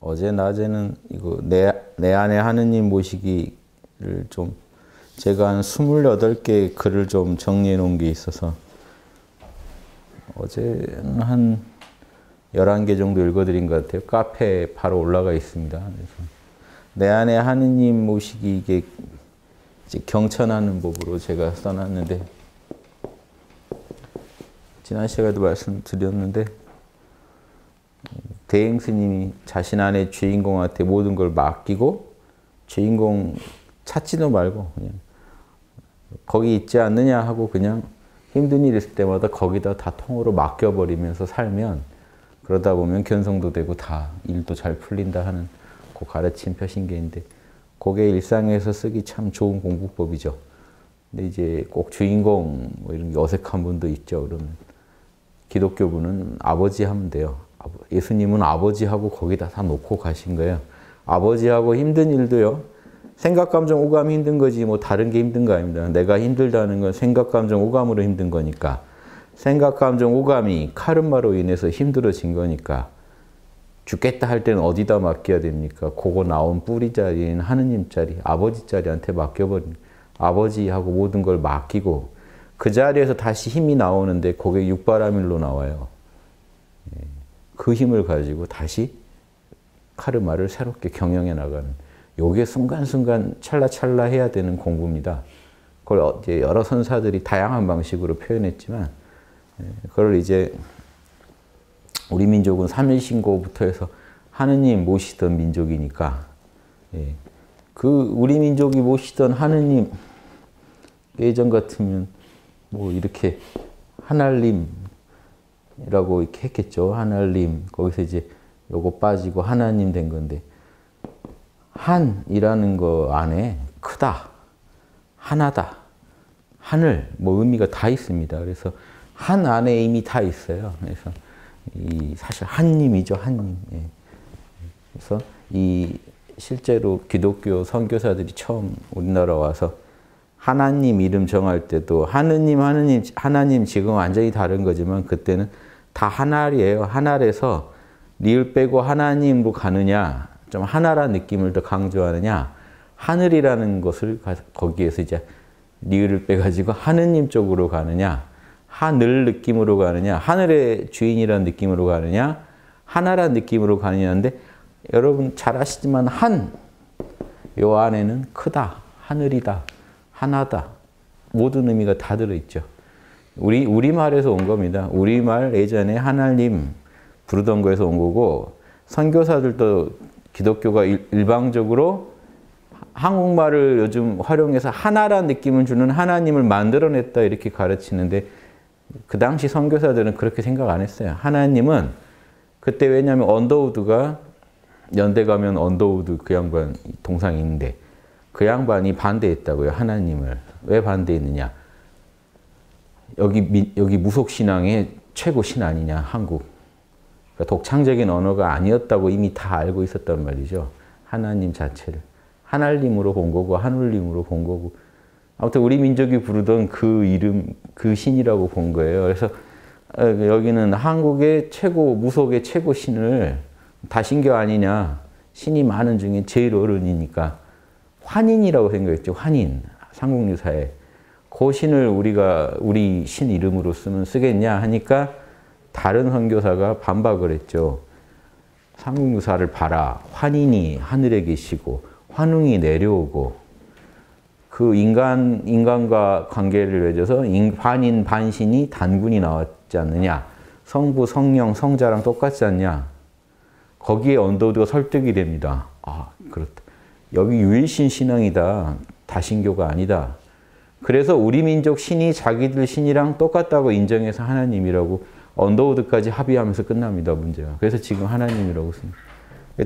어제 낮에는 이거 내 안에 하느님 모시기를 좀 제가 한 28개의 글을 좀 정리해 놓은 게 있어서 어제는 한 11개 정도 읽어드린 것 같아요. 카페에 바로 올라가 있습니다. 그래서 내 안에 하느님 모시기 이게 이제 경천하는 법으로 제가 써놨는데 지난 시간에도 말씀드렸는데 대행 스님이 자신 안에 주인공한테 모든 걸 맡기고 주인공 찾지도 말고 그냥 거기 있지 않느냐 하고 그냥 힘든 일 있을 때마다 거기다 다 통으로 맡겨버리면서 살면 그러다 보면 견성도 되고 다 일도 잘 풀린다 하는 그 가르침 표신계인데 그게 일상에서 쓰기 참 좋은 공부법이죠. 근데 이제 꼭 주인공 뭐 이런 게 어색한 분도 있죠. 그러면 기독교분은 아버지 하면 돼요. 예수님은 아버지하고 거기다 다 놓고 가신 거예요. 아버지하고 힘든 일도요. 생각, 감정, 오감이 힘든 거지 뭐 다른 게 힘든 거 아닙니다. 내가 힘들다는 건 생각, 감정, 오감으로 힘든 거니까 생각, 감정, 오감이 카르마로 인해서 힘들어진 거니까 죽겠다 할 때는 어디다 맡겨야 됩니까? 그거 나온 뿌리 자리인 하느님 자리, 아버지 자리한테 맡겨버린 아버지하고 모든 걸 맡기고 그 자리에서 다시 힘이 나오는데 그게 육바라밀로 나와요. 그 힘을 가지고 다시 카르마를 새롭게 경영해 나가는 요게 순간순간 찰나찰나 해야 되는 공부입니다. 그걸 이제 여러 선사들이 다양한 방식으로 표현했지만 그걸 이제 우리 민족은 삼일신고부터 해서 하느님 모시던 민족이니까 그 우리 민족이 모시던 하느님 예전 같으면 뭐 이렇게 하날림이라고 이렇게 했겠죠. 하날림 거기서 이제 요거 빠지고 하나님 된 건데 한이라는 거 안에 크다, 하나다, 하늘 뭐 의미가 다 있습니다. 그래서 한 안에 이미 다 있어요. 그래서 이 사실 한님이죠, 한님. 그래서 이 실제로 기독교 선교사들이 처음 우리나라 와서 하나님 이름 정할 때도 하나님 지금 완전히 다른 거지만 그때는 다 하나리예요. 하나래서 리을 빼고 하나님으로 가느냐, 좀 하나라는 느낌을 더 강조하느냐, 하늘이라는 것을 거기에서 이제 리을을 빼가지고 하느님 쪽으로 가느냐, 하늘 느낌으로 가느냐, 하늘의 주인이라는 느낌으로 가느냐, 하나라는 느낌으로 가느냐인데 여러분 잘 아시지만 요 안에는 크다, 하늘이다, 하나다. 모든 의미가 다 들어있죠. 우리말에서 온 겁니다. 우리말 예전에 하나님 부르던 거에서 온 거고 선교사들도 기독교가 일방적으로 한국말을 요즘 활용해서 하나라는 느낌을 주는 하나님을 만들어냈다 이렇게 가르치는데 그 당시 선교사들은 그렇게 생각 안 했어요. 하나님은 그때 왜냐하면 언더우드가 연대 가면 언더우드 그 양반 동상이 있는데 그 양반이 반대했다고요. 하나님을. 왜 반대했느냐. 여기 무속신앙의 최고 신 아니냐. 한국. 그러니까 독창적인 언어가 아니었다고 이미 다 알고 있었단 말이죠. 하나님 자체를. 하나님으로 본 거고 하늘님으로 본 거고 아무튼 우리 민족이 부르던 그 이름, 그 신이라고 본 거예요. 그래서 여기는 한국의 최고, 무속의 최고 신을 다신교 아니냐. 신이 많은 중에 제일 어른이니까 환인이라고 생각했죠. 환인. 삼국유사에. 그 신을 우리 신 이름으로 쓰겠냐 하니까 다른 선교사가 반박을 했죠. 삼국유사를 봐라. 환인이 하늘에 계시고 환웅이 내려오고 그 인간과 관계를 맺어서 환인 반신이 단군이 나왔지 않느냐. 성부, 성령, 성자랑 똑같지 않냐. 거기에 언더우드가 설득이 됩니다. 아, 그렇다. 여기 유일신 신앙이다. 다신교가 아니다. 그래서 우리 민족 신이 자기들 신이랑 똑같다고 인정해서 하나님이라고 언더우드까지 합의하면서 끝납니다. 문제가. 그래서 지금 하나님이라고 씁니다.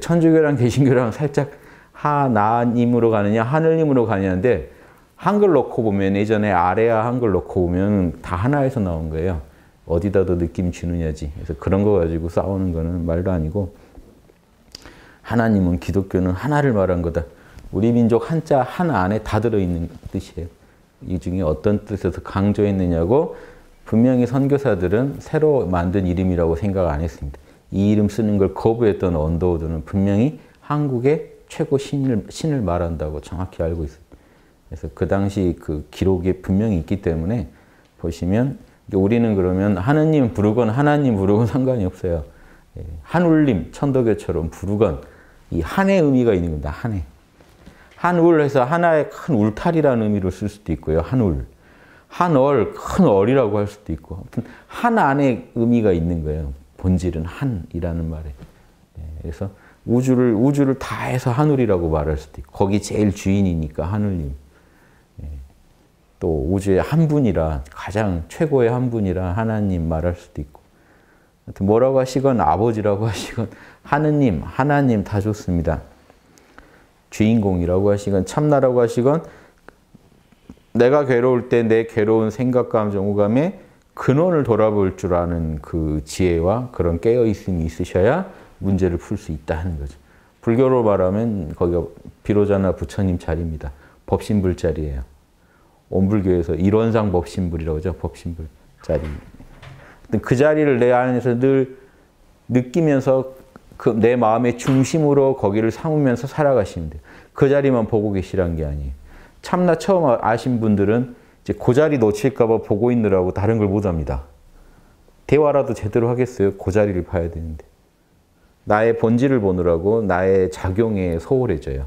천주교랑 개신교랑 살짝 하나님으로 가느냐 하늘님으로 가느냐인데 한글 넣고 보면 예전에 아래야 한글 넣고 보면 다 하나에서 나온 거예요. 어디다 더 느낌 주느냐지. 그래서 그런 거 가지고 싸우는 거는 말도 아니고 하나님은 기독교는 하나를 말한 거다. 우리 민족 한자 하나 안에 다 들어있는 뜻이에요. 이 중에 어떤 뜻에서 강조했느냐고 분명히 선교사들은 새로 만든 이름이라고 생각 안 했습니다. 이 이름 쓰는 걸 거부했던 언더우드는 분명히 한국의 최고 신을 말한다고 정확히 알고 있어요. 그래서 그 당시 그 기록이 분명히 있기 때문에 보시면 우리는 그러면 하느님 부르건 하나님 부르건 상관이 없어요. 한울님, 천도교처럼 부르건 이 한의 의미가 있는 겁니다. 한의. 한울 해서 하나의 큰 울타리라는 의미로 쓸 수도 있고요. 한울. 한얼, 큰 얼이라고 할 수도 있고. 아무튼 한 안에 의미가 있는 거예요. 본질은 한이라는 말에. 그래서 우주를 다 해서 한울이라고 말할 수도 있고. 거기 제일 주인이니까 한울님. 또 우주의 한 분이라 가장 최고의 한 분이라 하나님 말할 수도 있고. 하여튼 뭐라고 하시건 아버지라고 하시건 하느님, 하나님 다 좋습니다. 주인공이라고 하시건 참나라고 하시건 내가 괴로울 때 내 괴로운 생각, 감정, 오감의 근원을 돌아볼 줄 아는 그 지혜와 그런 깨어있음이 있으셔야 문제를 풀 수 있다 하는 거죠. 불교로 말하면 거기가 비로자나 부처님 자리입니다. 법신불 자리예요. 온불교에서 일원상 법신불이라고 하죠. 법신불 자리. 그 자리를 내 안에서 늘 느끼면서 그 내 마음의 중심으로 거기를 삼으면서 살아가시면 돼요. 그 자리만 보고 계시라는 게 아니에요. 참나 처음 아신 분들은 이제 그 자리 놓칠까 봐 보고 있느라고 다른 걸 못 합니다. 대화라도 제대로 하겠어요? 그 자리를 봐야 되는데. 나의 본질을 보느라고 나의 작용에 소홀해져요.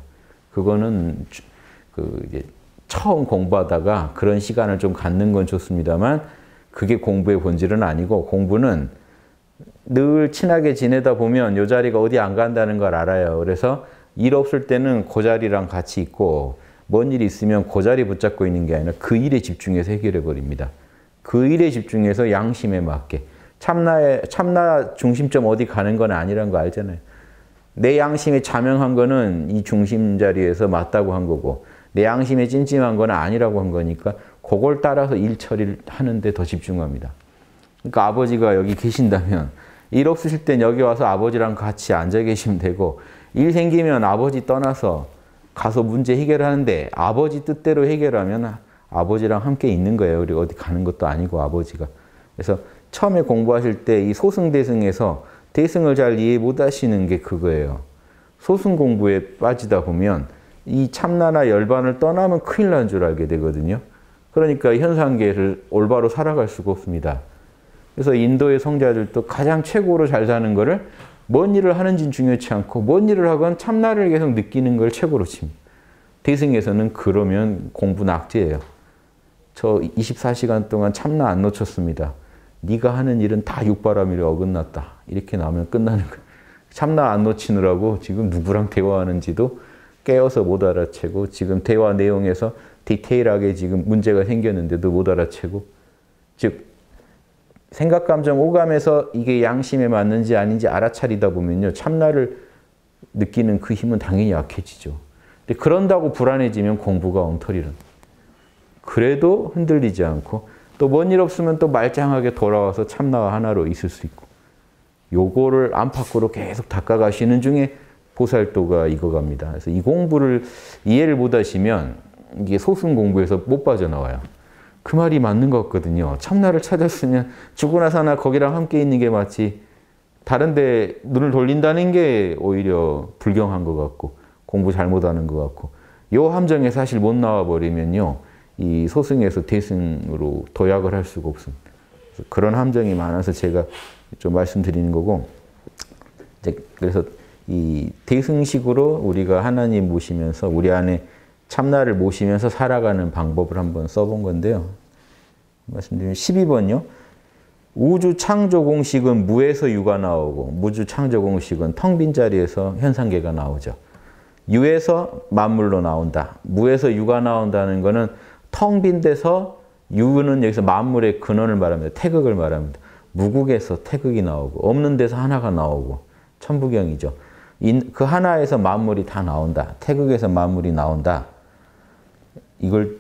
그거는 이제 처음 공부하다가 그런 시간을 좀 갖는 건 좋습니다만 그게 공부의 본질은 아니고 공부는 늘 친하게 지내다 보면 이 자리가 어디 안 간다는 걸 알아요. 그래서 일 없을 때는 그 자리랑 같이 있고 뭔 일이 있으면 그 자리 붙잡고 있는 게 아니라 그 일에 집중해서 해결해 버립니다. 그 일에 집중해서 양심에 맞게. 참나 중심점 어디 가는 건 아니란 거 알잖아요. 내 양심에 자명한 거는 이 중심 자리에서 맞다고 한 거고 내 양심에 찜찜한 건 아니라고 한 거니까 그걸 따라서 일 처리를 하는데 더 집중합니다. 그러니까 아버지가 여기 계신다면 일 없으실 땐 여기 와서 아버지랑 같이 앉아 계시면 되고 일 생기면 아버지 떠나서 가서 문제 해결하는데 아버지 뜻대로 해결하면 아버지랑 함께 있는 거예요. 우리 어디 가는 것도 아니고 아버지가. 그래서 처음에 공부하실 때 이 소승대승에서 대승을 잘 이해 못 하시는 게 그거예요. 소승 공부에 빠지다 보면 이 참나나 열반을 떠나면 큰일 난 줄 알게 되거든요. 그러니까 현상계를 올바로 살아갈 수가 없습니다. 그래서 인도의 성자들도 가장 최고로 잘 사는 거를 뭔 일을 하는지는 중요치 않고 뭔 일을 하건 참나를 계속 느끼는 걸 최고로 칩니다. 대승에서는 그러면 공부 낙제예요. 저 24시간 동안 참나 안 놓쳤습니다. 네가 하는 일은 다 육바라밀에 어긋났다. 이렇게 나오면 끝나는 거예요. 참나 안 놓치느라고 지금 누구랑 대화하는지도 깨어서 못 알아채고 지금 대화 내용에서 디테일하게 지금 문제가 생겼는데도 못 알아채고 즉 생각, 감정, 오감에서 이게 양심에 맞는지 아닌지 알아차리다 보면요. 참나를 느끼는 그 힘은 당연히 약해지죠. 근데 그런다고 불안해지면 공부가 엉터리는. 그래도 흔들리지 않고 또 뭔 일 없으면 또 말짱하게 돌아와서 참나와 하나로 있을 수 있고 요거를 안팎으로 계속 닦아가시는 중에 보살도가 익어갑니다. 그래서 이 공부를 이해를 못 하시면 이게 소승 공부에서 못 빠져나와요. 그 말이 맞는 것 같거든요. 참나를 찾았으면 죽으나 사나 거기랑 함께 있는 게 맞지 다른 데 눈을 돌린다는 게 오히려 불경한 것 같고 공부 잘못하는 것 같고 요 함정에 사실 못 나와버리면요. 이 소승에서 대승으로 도약을 할 수가 없습니다. 그런 함정이 많아서 제가 좀 말씀드리는 거고 그래서 이 대승식으로 우리가 하나님 모시면서 우리 안에 참나를 모시면서 살아가는 방법을 한번 써본 건데요. 말씀드리면 12번요. 우주 창조 공식은 무에서 유가 나오고 무주 창조 공식은 텅 빈 자리에서 현상계가 나오죠. 유에서 만물로 나온다. 무에서 유가 나온다는 것은 텅 빈 데서 유는 여기서 만물의 근원을 말합니다. 태극을 말합니다. 무국에서 태극이 나오고 없는 데서 하나가 나오고 천부경이죠. 그 하나에서 만물이 다 나온다. 태극에서 만물이 나온다. 이걸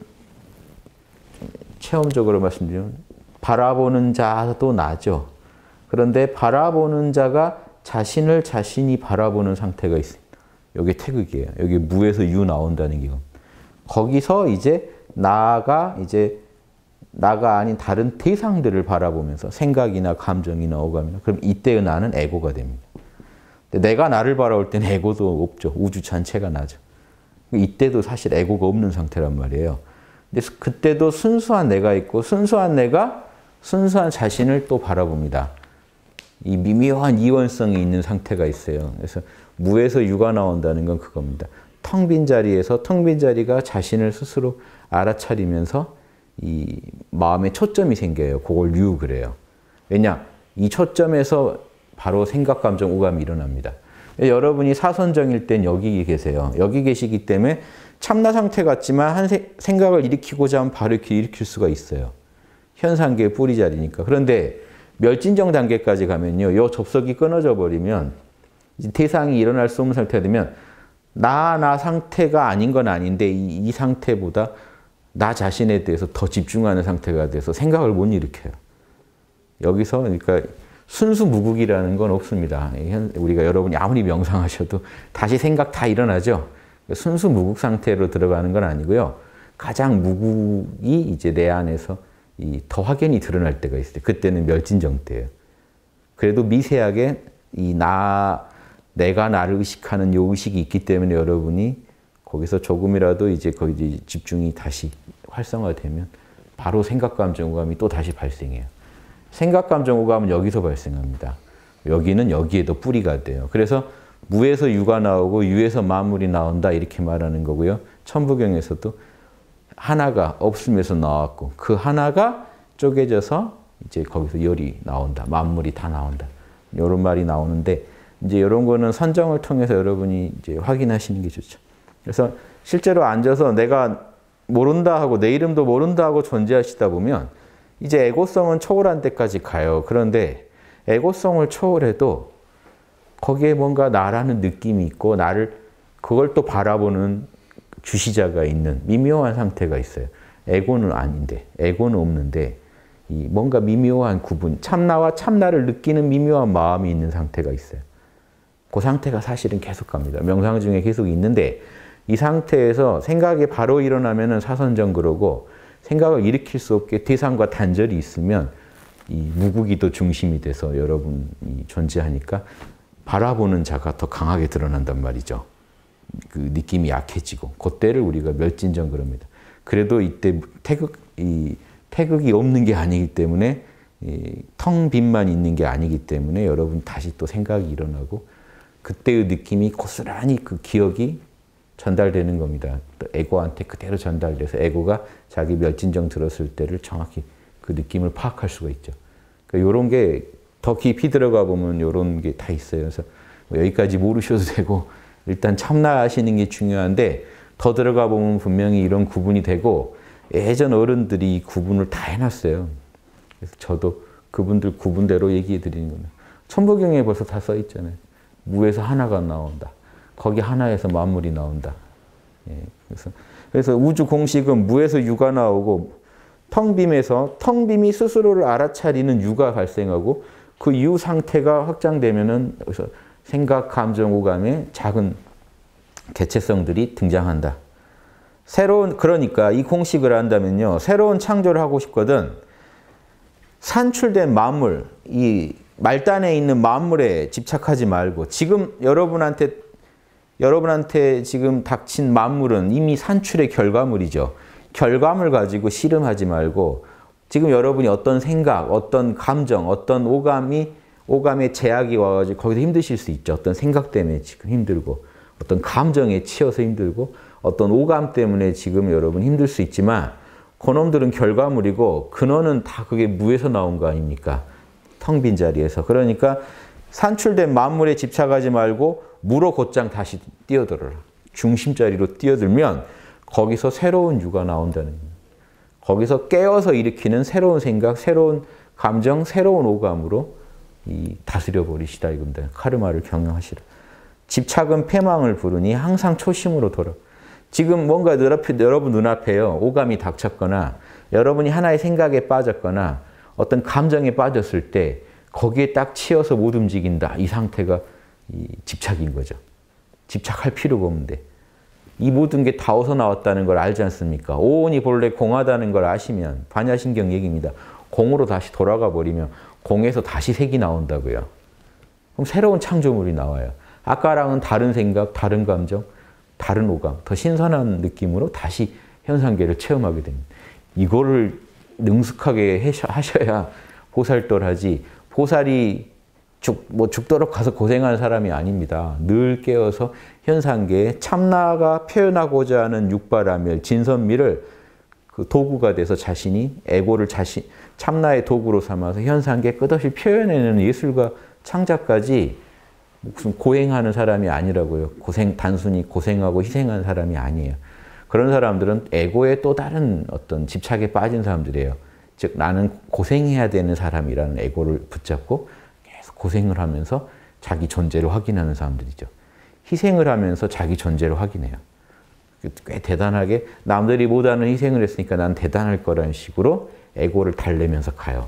체험적으로 말씀드리면 바라보는 자도 나죠. 그런데 바라보는 자가 자신을 자신이 바라보는 상태가 있습니다. 여기 태극이에요. 여기 무에서 유 나온다는 게. 거기서 이제 나가 이제 나가 아닌 다른 대상들을 바라보면서 생각이나 감정이나 오감이나 그럼 이때의 나는 에고가 됩니다. 근데 내가 나를 바라볼 때는 에고도 없죠. 우주 전체가 나죠. 이때도 사실 에고가 없는 상태란 말이에요. 근데 그때도 순수한 내가 있고 순수한 내가 순수한 자신을 또 바라봅니다. 이 미묘한 이원성이 있는 상태가 있어요. 그래서 무에서 유가 나온다는 건 그겁니다. 텅 빈 자리에서 텅 빈 자리가 자신을 스스로 알아차리면서 이 마음에 초점이 생겨요. 그걸 유 그래요. 왜냐? 이 초점에서 바로 생각, 감정, 오감이 일어납니다. 여러분이 사선정일 땐 여기 계세요. 여기 계시기 때문에 참나 상태 같지만 한 생각을 일으키고자 하면 바로 이렇게 일으킬 수가 있어요. 현상계의 뿌리 자리니까. 그런데 멸진정 단계까지 가면요. 이 접속이 끊어져 버리면 대상이 일어날 수 없는 상태가 되면 나 상태가 아닌 건 아닌데 이 상태보다 나 자신에 대해서 더 집중하는 상태가 돼서 생각을 못 일으켜요. 여기서 그러니까 순수 무국이라는 건 없습니다. 우리가 여러분이 아무리 명상하셔도 다시 생각 다 일어나죠. 순수 무국 상태로 들어가는 건 아니고요. 가장 무국이 이제 내 안에서 더 확연히 드러날 때가 있어요. 그때는 멸진정 때예요. 그래도 미세하게 내가 나를 의식하는 요 의식이 있기 때문에 여러분이 거기서 조금이라도 이제 거기 집중이 다시 활성화되면 바로 생각, 감정, 오감이 또 다시 발생해요. 생각, 감정, 오감은 여기서 발생합니다. 여기는 여기에도 뿌리가 돼요. 그래서 무에서 유가 나오고 유에서 만물이 나온다 이렇게 말하는 거고요. 천부경에서도 하나가 없음에서 나왔고 그 하나가 쪼개져서 이제 거기서 열이 나온다. 만물이 다 나온다. 이런 말이 나오는데 이제 이런 거는 선정을 통해서 여러분이 이제 확인하시는 게 좋죠. 그래서 실제로 앉아서 내가 모른다 하고 내 이름도 모른다 하고 존재하시다 보면 이제 에고성은 초월한 데까지 가요. 그런데 에고성을 초월해도 거기에 뭔가 나라는 느낌이 있고 나를 그걸 또 바라보는 주시자가 있는 미묘한 상태가 있어요. 에고는 아닌데, 에고는 없는데 이 뭔가 미묘한 구분, 참나와 참나를 느끼는 미묘한 마음이 있는 상태가 있어요. 그 상태가 사실은 계속 갑니다. 명상 중에 계속 있는데 이 상태에서 생각이 바로 일어나면은 사선정 그러고 생각을 일으킬 수 없게 대상과 단절이 있으면 이 무국이 더 중심이 돼서 여러분이 존재하니까 바라보는 자가 더 강하게 드러난단 말이죠. 그 느낌이 약해지고 그때를 우리가 멸진정 그럽니다. 그래도 이때 태극이 없는 게 아니기 때문에 텅 빈만 있는 게 아니기 때문에 여러분 다시 또 생각이 일어나고 그때의 느낌이 고스란히 그 기억이 전달되는 겁니다. 에고한테 그대로 전달돼서 에고가 자기 멸진정 들었을 때를 정확히 그 느낌을 파악할 수가 있죠. 그러니까 이런 게 더 깊이 들어가 보면 이런 게 다 있어요. 그래서 여기까지 모르셔도 되고 일단 참나하시는 게 중요한데 더 들어가 보면 분명히 이런 구분이 되고 예전 어른들이 구분을 다 해놨어요. 그래서 저도 그분들 구분대로 얘기해 드리는 겁니다. 천부경에 벌써 다 써 있잖아요. 무에서 하나가 나온다. 거기 하나에서 만물이 나온다. 예, 그래서 우주 공식은 무에서 유가 나오고 텅 빔이 스스로를 알아차리는 유가 발생하고 그 유 상태가 확장되면은 여기서 생각, 감정, 오감의 작은 개체성들이 등장한다. 그러니까 이 공식을 한다면요. 새로운 창조를 하고 싶거든 산출된 만물, 이 말단에 있는 만물에 집착하지 말고 지금 여러분한테 지금 닥친 만물은 이미 산출의 결과물이죠. 결과물 가지고 씨름하지 말고 지금 여러분이 어떤 생각, 어떤 감정, 어떤 오감의 제약이 와가지고 거기서 힘드실 수 있죠. 어떤 생각 때문에 지금 힘들고 어떤 감정에 치여서 힘들고 어떤 오감 때문에 지금 여러분 힘들 수 있지만 그놈들은 결과물이고 근원은 다 그게 무에서 나온 거 아닙니까? 텅 빈 자리에서. 그러니까 산출된 만물에 집착하지 말고 무로 곧장 다시 뛰어들어라. 중심자리로 뛰어들면 거기서 새로운 유가 나온다는 거예요. 거기서 깨어서 일으키는 새로운 생각, 새로운 감정, 새로운 오감으로 다스려 버리시다 이겁니다. 카르마를 경영하시라. 집착은 패망을 부르니 항상 초심으로 돌아. 지금 뭔가 여러분 눈앞에요. 오감이 닥쳤거나 여러분이 하나의 생각에 빠졌거나 어떤 감정에 빠졌을 때 거기에 딱 치여서 못 움직인다. 이 상태가 집착인 거죠. 집착할 필요가 없는데 이 모든 게 다 어디서 나왔다는 걸 알지 않습니까? 오온이 본래 공하다는 걸 아시면 반야신경 얘기입니다. 공으로 다시 돌아가 버리면 공에서 다시 색이 나온다고요. 그럼 새로운 창조물이 나와요. 아까랑은 다른 생각, 다른 감정, 다른 오감, 더 신선한 느낌으로 다시 현상계를 체험하게 됩니다. 이거를 능숙하게 하셔야 보살도하지 보살이 죽도록 가서 고생하는 사람이 아닙니다. 늘 깨어서 현상계에 참나가 표현하고자 하는 육바라밀, 진선미를 그 도구가 돼서 자신이 에고를 참나의 도구로 삼아서 현상계 끝없이 표현해내는 예술가 창작까지 무슨 고행하는 사람이 아니라고요. 단순히 고생하고 희생하는 사람이 아니에요. 그런 사람들은 에고의 또 다른 어떤 집착에 빠진 사람들이에요. 즉 나는 고생해야 되는 사람이라는 에고를 붙잡고 계속 고생을 하면서 자기 존재를 확인하는 사람들이죠. 희생을 하면서 자기 존재를 확인해요. 꽤 대단하게 남들이 못하는 희생을 했으니까 난 대단할 거라는 식으로 에고를 달래면서 가요.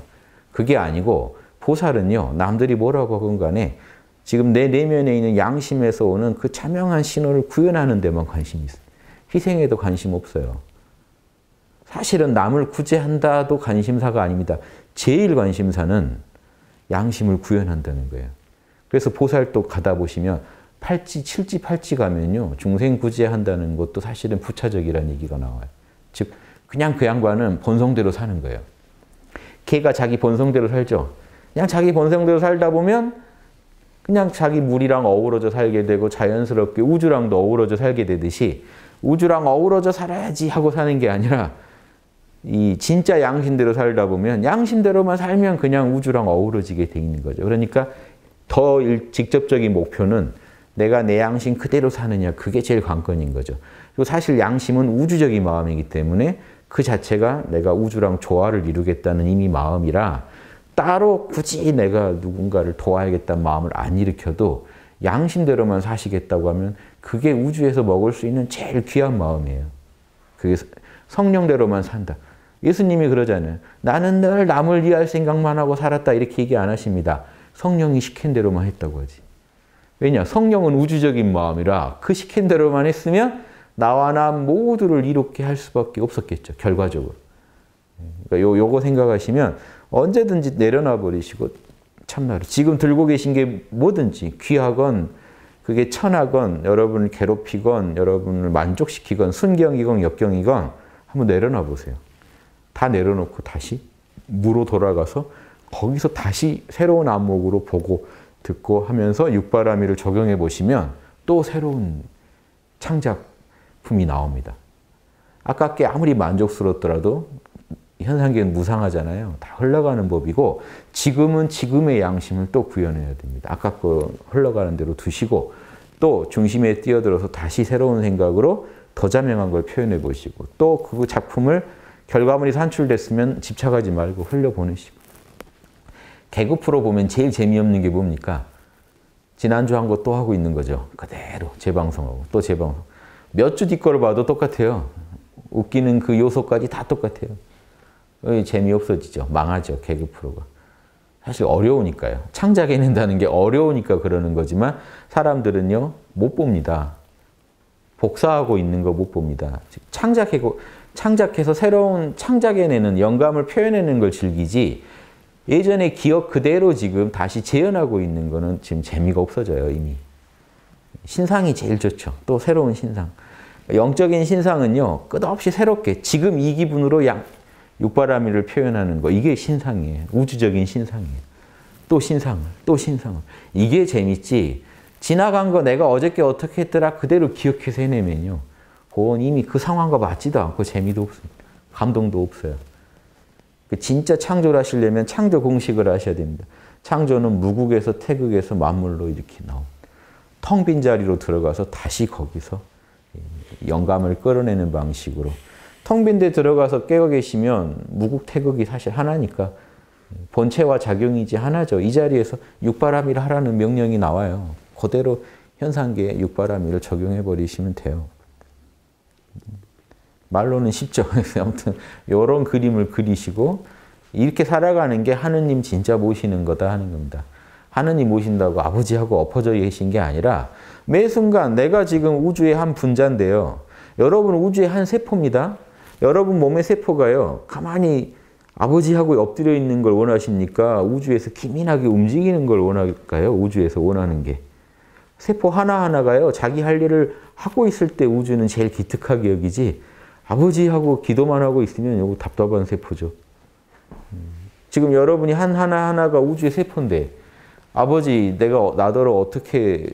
그게 아니고 보살은요. 남들이 뭐라고 하건 간에 지금 내 내면에 있는 양심에서 오는 그 차명한 신호를 구현하는 데만 관심이 있어요. 희생에도 관심 없어요. 사실은 남을 구제한다도 관심사가 아닙니다. 제일 관심사는 양심을 구현한다는 거예요. 그래서 보살도 가다 보시면 팔찌, 칠지, 팔찌 가면요. 중생 구제한다는 것도 사실은 부차적이라는 얘기가 나와요. 즉 그냥 그 양반은 본성대로 사는 거예요. 걔가 자기 본성대로 살죠. 그냥 자기 본성대로 살다 보면 그냥 자기 물이랑 어우러져 살게 되고 자연스럽게 우주랑도 어우러져 살게 되듯이 우주랑 어우러져 살아야지 하고 사는 게 아니라 이 진짜 양심대로 살다 보면 양심대로만 살면 그냥 우주랑 어우러지게 돼 있는 거죠. 그러니까 더 직접적인 목표는 내가 내 양심 그대로 사느냐 그게 제일 관건인 거죠. 그리고 사실 양심은 우주적인 마음이기 때문에 그 자체가 내가 우주랑 조화를 이루겠다는 이미 마음이라 따로 굳이 내가 누군가를 도와야겠다는 마음을 안 일으켜도 양심대로만 사시겠다고 하면 그게 우주에서 먹을 수 있는 제일 귀한 마음이에요. 그게 성령대로만 산다. 예수님이 그러잖아요. 나는 늘 남을 위할 생각만 하고 살았다 이렇게 얘기 안 하십니다. 성령이 시킨 대로만 했다고 하지. 왜냐? 성령은 우주적인 마음이라 그 시킨 대로만 했으면 나와 남 모두를 이롭게 할 수밖에 없었겠죠. 결과적으로. 그러니까 요거 생각하시면 언제든지 내려놔 버리시고 참나를. 지금 들고 계신 게 뭐든지 귀하건 그게 천하건 여러분을 괴롭히건 여러분을 만족시키건 순경이건 역경이건 한번 내려놔 보세요. 다 내려놓고 다시 무로 돌아가서 거기서 다시 새로운 안목으로 보고 듣고 하면서 육바라밀을 적용해 보시면 또 새로운 창작품이 나옵니다. 아깝게 아무리 만족스럽더라도 현상계는 무상하잖아요. 다 흘러가는 법이고 지금은 지금의 양심을 또 구현해야 됩니다. 아까 그 흘러가는 대로 두시고 또 중심에 뛰어들어서 다시 새로운 생각으로 더 자명한 걸 표현해 보시고 또 그 작품을 결과물이 산출됐으면 집착하지 말고 흘려보내시고 개그 프로 보면 제일 재미없는 게 뭡니까? 지난주 한 거 또 하고 있는 거죠. 그대로 재방송하고 또 재방송. 몇 주 뒤 거를 봐도 똑같아요. 웃기는 그 요소까지 다 똑같아요. 재미없어지죠. 망하죠. 개그 프로가. 사실 어려우니까요. 창작해낸다는 게 어려우니까 그러는 거지만 사람들은요. 못 봅니다. 복사하고 있는 거 못 봅니다. 즉 창작해서 새로운 창작해내는 영감을 표현해내는 걸 즐기지 예전의 기억 그대로 지금 다시 재현하고 있는 거는 지금 재미가 없어져요. 이미. 신상이 제일 좋죠. 또 새로운 신상. 영적인 신상은요. 끝없이 새롭게 지금 이 기분으로 육바라밀을 표현하는 거 이게 신상이에요. 우주적인 신상이에요. 또 신상을, 또 신상을. 이게 재밌지. 지나간 거 내가 어저께 어떻게 했더라 그대로 기억해서 해내면요. 그건 이미 그 상황과 맞지도 않고 재미도 없습니다. 감동도 없어요. 진짜 창조를 하시려면 창조 공식을 하셔야 됩니다. 창조는 무국에서 태극에서 만물로 이렇게 나옵니다. 텅 빈 자리로 들어가서 다시 거기서 영감을 끌어내는 방식으로 텅 빈 데 들어가서 깨어 계시면 무국 태극이 사실 하나니까 본체와 작용이지 하나죠. 이 자리에서 육바라밀 하라는 명령이 나와요. 그대로 현상계에 육바라밀을 적용해 버리시면 돼요. 말로는 쉽죠. 아무튼 이런 그림을 그리시고 이렇게 살아가는 게 하느님 진짜 모시는 거다 하는 겁니다. 하느님 모신다고 아버지하고 엎어져 계신 게 아니라 매 순간 내가 지금 우주의 한 분자인데요. 여러분 우주의 한 세포입니다. 여러분 몸의 세포가요. 가만히 아버지하고 엎드려 있는 걸 원하십니까? 우주에서 기민하게 움직이는 걸 원할까요? 우주에서 원하는 게. 세포 하나하나가요. 자기 할 일을 하고 있을 때 우주는 제일 기특하게 여기지. 아버지하고 기도만 하고 있으면 이거 답답한 세포죠. 지금 여러분이 하나하나가 우주의 세포인데 아버지 내가 나더러 어떻게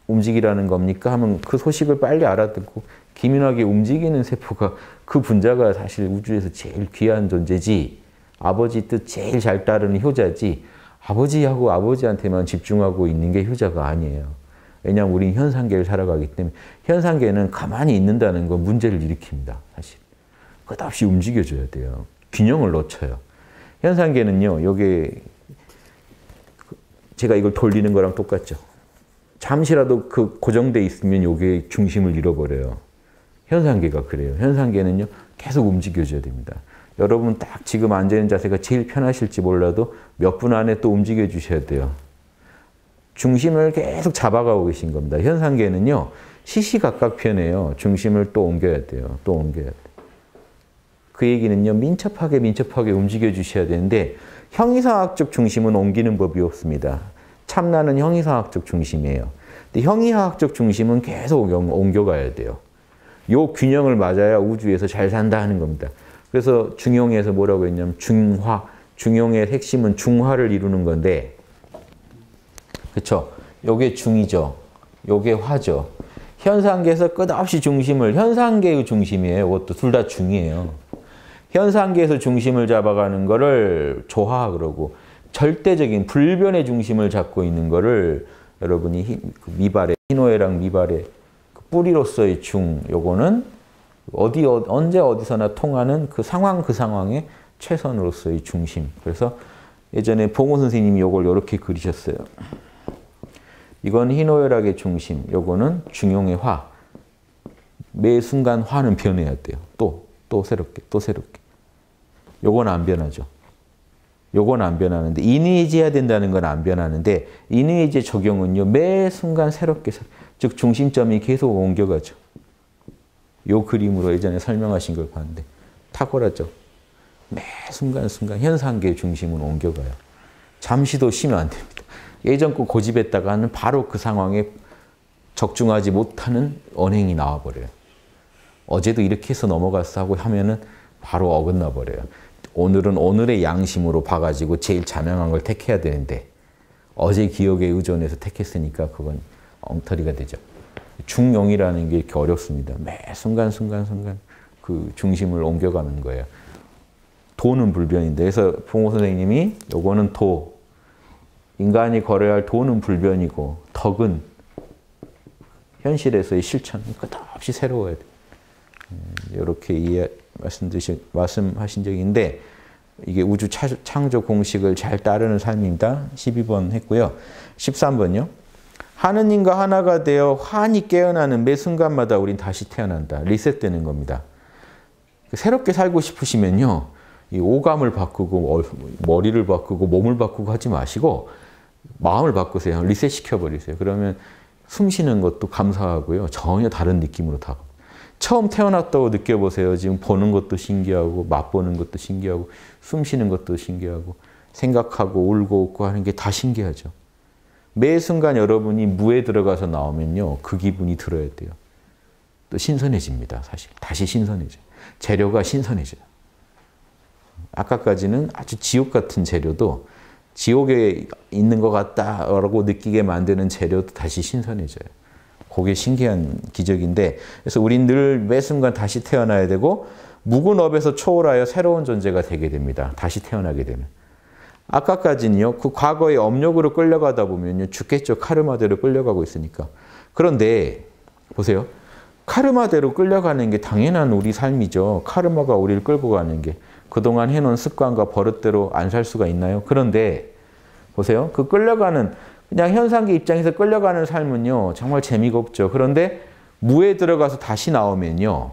움직이라는 겁니까? 하면 그 소식을 빨리 알아듣고 기민하게 움직이는 세포가 그 분자가 사실 우주에서 제일 귀한 존재지 아버지 뜻 제일 잘 따르는 효자지 아버지하고 아버지한테만 집중하고 있는 게 효자가 아니에요. 왜냐하면 우리는 현상계를 살아가기 때문에 현상계는 가만히 있는다는 건 문제를 일으킵니다. 사실. 끝없이 움직여줘야 돼요. 균형을 놓쳐요. 현상계는요. 요게 제가 이걸 돌리는 거랑 똑같죠. 잠시라도 그 고정돼 있으면 요게 중심을 잃어버려요. 현상계가 그래요. 현상계는요. 계속 움직여줘야 됩니다. 여러분 딱 지금 앉아있는 자세가 제일 편하실지 몰라도 몇 분 안에 또 움직여 주셔야 돼요. 중심을 계속 잡아가고 계신 겁니다. 현상계는요. 시시각각 변해요. 중심을 또 옮겨야 돼요. 또 옮겨야 돼요. 그 얘기는요. 민첩하게 움직여 주셔야 되는데 형이상학적 중심은 옮기는 법이 없습니다. 참나는 형이상학적 중심이에요. 근데 형이상학적 중심은 계속 옮겨가야 돼요. 요 균형을 맞아야 우주에서 잘 산다 하는 겁니다. 그래서 중용에서 뭐라고 했냐면 중화, 중용의 핵심은 중화를 이루는 건데 그렇죠? 요게 중이죠. 요게 화죠. 현상계에서 끝없이 중심을, 현상계의 중심이에요. 이것도 둘 다 중이에요. 현상계에서 중심을 잡아가는 거를 조화 그러고 절대적인 불변의 중심을 잡고 있는 거를 여러분이 미발의 희노애락 미발의 뿌리로서의 중, 요거는 언제 어디서나 통하는 그 상황의 최선으로서의 중심. 그래서 예전에 봉호 선생님이 요걸 이렇게 그리셨어요. 이건 희노애락의 중심, 요거는 중용의 화. 매 순간 화는 변해야 돼요. 또 새롭게. 요건 안 변하죠. 요건 안 변하는데 인의해제해야 된다는 건 안 변하는데 인의해제 적용은요. 매 순간 새롭게 즉 중심점이 계속 옮겨가죠. 요 그림으로 예전에 설명하신 걸 봤는데 탁월하죠. 매 순간순간 현상계 중심은 옮겨가요. 잠시도 쉬면 안 됩니다. 예전 거 고집했다가는 바로 그 상황에 적중하지 못하는 언행이 나와버려요. 어제도 이렇게 해서 넘어갔어 하고 하면은 바로 어긋나 버려요. 오늘은 오늘의 양심으로 봐가지고 제일 자명한 걸 택해야 되는데 어제 기억에 의존해서 택했으니까 그건 엉터리가 되죠. 중용이라는 게 이렇게 어렵습니다. 매 순간 그 중심을 옮겨가는 거예요. 도는 불변인데 그래서 봉호 선생님이 요거는 도, 인간이 걸어야 할 도는 불변이고 덕은 현실에서의 실천, 끝없이 새로워야 돼요. 이렇게 말씀하신 적이 있는데 이게 우주 창조 공식을 잘 따르는 삶입니다. 12번 했고요. 13번요. 하느님과 하나가 되어 환히 깨어나는 매 순간마다 우린 다시 태어난다. 리셋되는 겁니다. 새롭게 살고 싶으시면요. 이 오감을 바꾸고 머리를 바꾸고 몸을 바꾸고 하지 마시고 마음을 바꾸세요. 리셋 시켜버리세요. 그러면 숨 쉬는 것도 감사하고요. 전혀 다른 느낌으로 다가옵니다. 처음 태어났다고 느껴보세요. 지금 보는 것도 신기하고 맛보는 것도 신기하고 숨 쉬는 것도 신기하고 생각하고 울고 웃고 하는 게 다 신기하죠. 매 순간 여러분이 무에 들어가서 나오면요. 그 기분이 들어야 돼요. 또 신선해집니다. 사실. 다시 신선해져요. 재료가 신선해져요. 아까까지는 아주 지옥 같은 재료도 지옥에 있는 것 같다라고 느끼게 만드는 재료도 다시 신선해져요. 그게 신기한 기적인데 그래서 우린 늘 매 순간 다시 태어나야 되고 묵은 업에서 초월하여 새로운 존재가 되게 됩니다. 다시 태어나게 되면. 아까까지는요. 그 과거의 업력으로 끌려가다 보면요. 죽겠죠. 카르마대로 끌려가고 있으니까. 그런데 보세요. 카르마대로 끌려가는 게 당연한 우리 삶이죠. 카르마가 우리를 끌고 가는 게. 그동안 해놓은 습관과 버릇대로 안 살 수가 있나요? 그런데 보세요. 그 끌려가는 그냥 현상계 입장에서 끌려가는 삶은요. 정말 재미가 없죠. 그런데 무에 들어가서 다시 나오면요.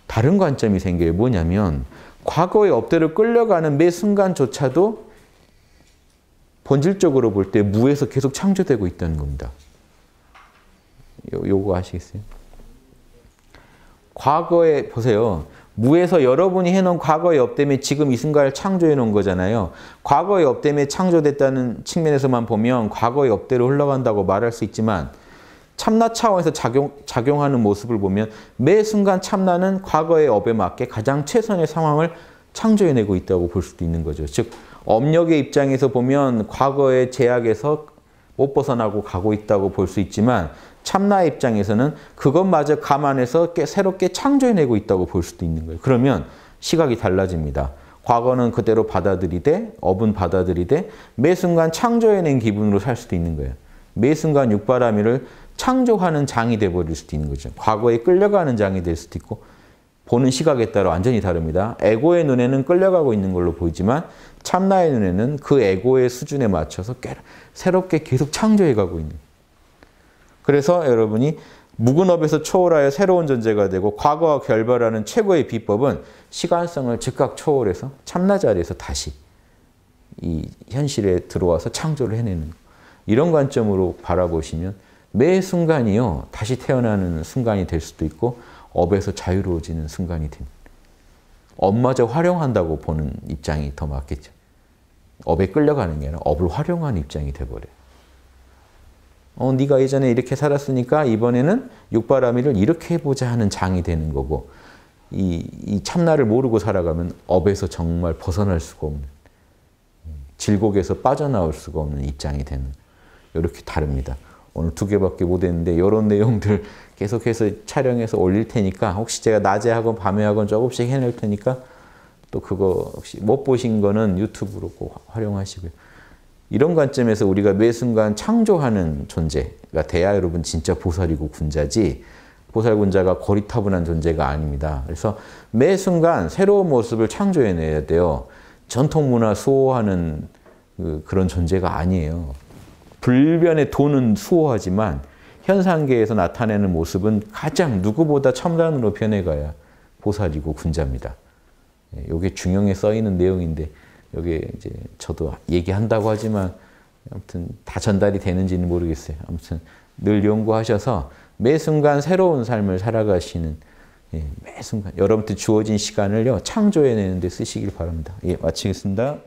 다른 관점이 생겨요. 뭐냐면 과거의 업대로 끌려가는 매 순간조차도 본질적으로 볼 때 무에서 계속 창조되고 있다는 겁니다. 요거 아시겠어요? 과거에 보세요. 무에서 여러분이 해놓은 과거의 업됨에 지금 이 순간을 창조해 놓은 거잖아요. 과거의 업됨에 창조됐다는 측면에서만 보면 과거의 업대로 흘러간다고 말할 수 있지만 참나 차원에서 작용하는 모습을 보면 매 순간 참나는 과거의 업에 맞게 가장 최선의 상황을 창조해내고 있다고 볼 수도 있는 거죠. 즉 업력의 입장에서 보면 과거의 제약에서 못 벗어나고 가고 있다고 볼 수 있지만 참나의 입장에서는 그것마저 감안해서 새롭게 창조해내고 있다고 볼 수도 있는 거예요. 그러면 시각이 달라집니다. 과거는 그대로 받아들이되 업은 받아들이되 매 순간 창조해낸 기분으로 살 수도 있는 거예요. 매 순간 육바라밀을 창조하는 장이 돼버릴 수도 있는 거죠. 과거에 끌려가는 장이 될 수도 있고 보는 시각에 따라 완전히 다릅니다. 에고의 눈에는 끌려가고 있는 걸로 보이지만 참나의 눈에는 그 에고의 수준에 맞춰서 새롭게 계속 창조해가고 있는 거예요. 그래서 여러분이 묵은 업에서 초월하여 새로운 존재가 되고 과거와 결별하는 최고의 비법은 시간성을 즉각 초월해서 참나 자리에서 다시 이 현실에 들어와서 창조를 해내는 거예요. 이런 관점으로 바라보시면 매 순간이요 다시 태어나는 순간이 될 수도 있고 업에서 자유로워지는 순간이 됩니다. 업마저 활용한다고 보는 입장이 더 맞겠죠. 업에 끌려가는 게 아니라 업을 활용하는 입장이 돼버려요. 네가 예전에 이렇게 살았으니까 이번에는 육바라밀을 이렇게 해보자 하는 장이 되는 거고 이 참나를 모르고 살아가면 업에서 정말 벗어날 수가 없는 질곡에서 빠져나올 수가 없는 입장이 되는 이렇게 다릅니다. 오늘 2개밖에 못 했는데 이런 내용들 계속해서 촬영해서 올릴 테니까 혹시 제가 낮에 하건 밤에 하건 조금씩 해낼 테니까 또 그거 혹시 못 보신 거는 유튜브로 꼭 활용하시고요. 이런 관점에서 우리가 매 순간 창조하는 존재가 돼야 여러분 진짜 보살이고 군자지 보살 군자가 고리타분한 존재가 아닙니다. 그래서 매 순간 새로운 모습을 창조해내야 돼요. 전통 문화 수호하는 그런 존재가 아니에요. 불변의 도는 수호하지만 현상계에서 나타내는 모습은 가장 누구보다 첨단으로 변해가야 보살이고 군자입니다. 이게 중용에 써 있는 내용인데 여기 이제 저도 얘기한다고 하지만 아무튼 다 전달이 되는지는 모르겠어요. 아무튼 늘 연구하셔서 매 순간 새로운 삶을 살아가시는 매 순간 여러분한테 주어진 시간을요 창조해내는 데 쓰시길 바랍니다. 마치겠습니다.